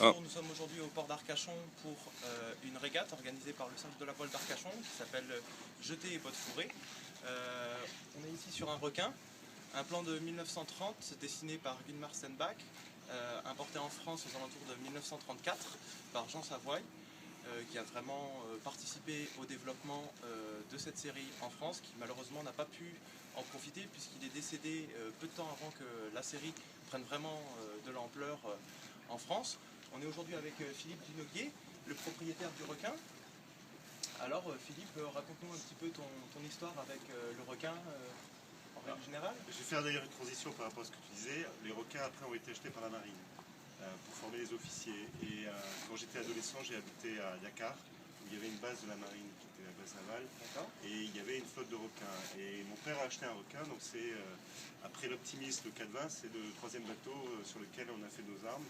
Bonjour, nous sommes aujourd'hui au port d'Arcachon pour une régate organisée par le Cercle de la Voile d'Arcachon qui s'appelle Jeter et bottes fourrées. On est ici sur un requin, un plan de 1930 dessiné par Gunmar Stenbach, importé en France aux alentours de 1934 par Jean Savoy, qui a vraiment participé au développement de cette série en France, qui malheureusement n'a pas pu en profiter puisqu'il est décédé peu de temps avant que la série prenne vraiment de l'ampleur en France. On est aujourd'hui avec Philippe Dunoguier, le propriétaire du requin. Alors Philippe, raconte-nous un petit peu ton histoire avec le requin en règle générale. Je vais faire d'ailleurs une transition par rapport à ce que tu disais. Les requins après ont été achetés par la marine pour former les officiers. Et quand j'étais adolescent, j'ai habité à Dakar, où il y avait une base de la marine qui était la base navale. Et il y avait une flotte de requins. Et mon père a acheté un requin, donc c'est après l'Optimiste, le 420, c'est le troisième bateau sur lequel on a fait nos armes.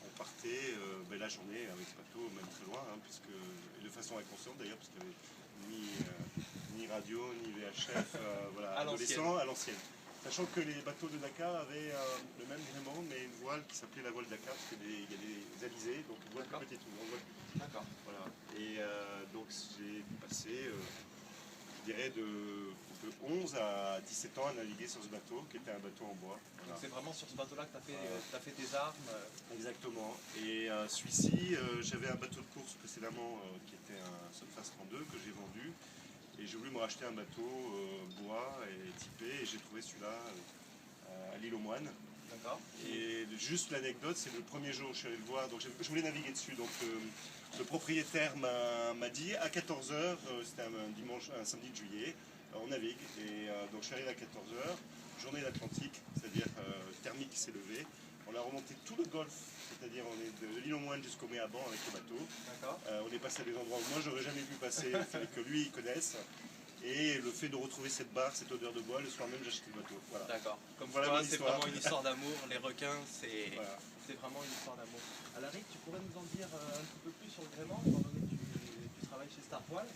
On partait la journée avec ce bateau, même très loin, puisque, et de façon inconsciente d'ailleurs, parce qu'il n'y avait ni radio, ni VHF, voilà, adolescent à l'ancienne. Sachant que les bateaux de Dakar avaient le même gréement, mais une voile qui s'appelait la voile Dakar, parce qu'il y a des alizés, donc une voile plus petite, une grande voile plus petite. D'accord. Voilà. Et donc j'ai passé, je dirais, de 11 à 17 ans à naviguer sur ce bateau, qui était un bateau en bois. Voilà. C'est vraiment sur ce bateau-là que tu as fait tes armes. Exactement. Et celui-ci, j'avais un bateau de course précédemment qui était un Surface 32 que j'ai vendu. Et j'ai voulu me racheter un bateau bois et typé, et j'ai trouvé celui-là à l'île aux Moines. D'accord. Et juste l'anecdote, c'est le premier jour où je suis allé le voir, donc je voulais naviguer dessus. Donc le propriétaire m'a dit à 14 h, c'était un samedi de juillet, on navigue. Et donc je suis arrivé à 14 h, journée d'Atlantique, c'est-à-dire thermique qui s'est levé. On a remonté tout le golfe, c'est-à-dire on est de l'île aux Moines jusqu'au Méaban avec le bateau. On est passé à des endroits où moi j'aurais jamais pu passer, il fallait que lui il connaisse. Et le fait de retrouver cette barre, cette odeur de bois, le soir même j'ai acheté le bateau. Voilà. D'accord. Comme voilà quoi, c'est vraiment une histoire d'amour. Les requins, c'est vraiment une histoire d'amour. Alaric, tu pourrais nous en dire un petit peu plus sur le gréement, étant donné que tu travailles chez Star Voile.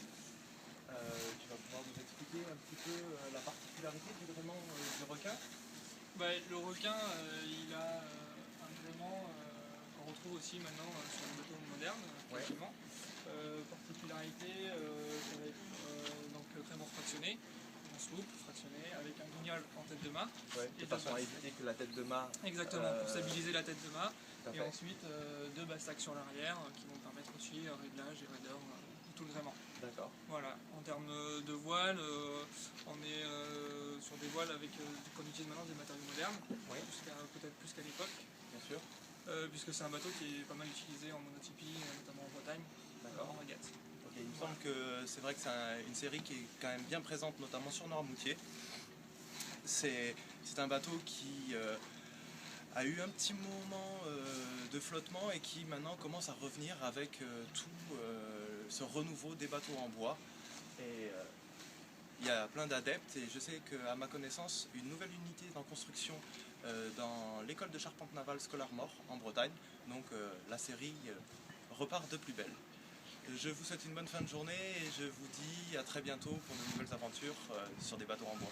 Tu vas pouvoir nous expliquer un petit peu la particularité du gréement du requin. Le requin, il a un gréement qu'on retrouve aussi maintenant sur les bateaux modernes, effectivement. Particularité, donc gréement fractionné, en sloop fractionné, avec un guignol en tête de mât. De façon à éviter que la tête de mât... Exactement, pour stabiliser la tête de mât. Et ensuite, deux basses-stacks sur l'arrière qui vont permettre aussi réglage et raideur de tout le gréement. D'accord. Voilà, en termes de voile, on est sur des voiles avec, qu'on utilise maintenant des matériaux modernes, peut-être plus qu'à l'époque. Bien sûr. Puisque c'est un bateau qui est pas mal utilisé en monotypie, notamment en Bretagne, en régate. Okay, il me semble que c'est vrai que c'est une série qui est quand même bien présente, notamment sur Noirmoutier. C'est un bateau qui a eu un petit moment de flottement et qui maintenant commence à revenir avec tout ce renouveau des bateaux en bois. Et il y a plein d'adeptes et je sais qu'à ma connaissance, une nouvelle unité est en construction dans l'école de charpente navale Scolar-Mort en Bretagne. Donc la série repart de plus belle. Je vous souhaite une bonne fin de journée et je vous dis à très bientôt pour de nouvelles aventures sur des bateaux en bois.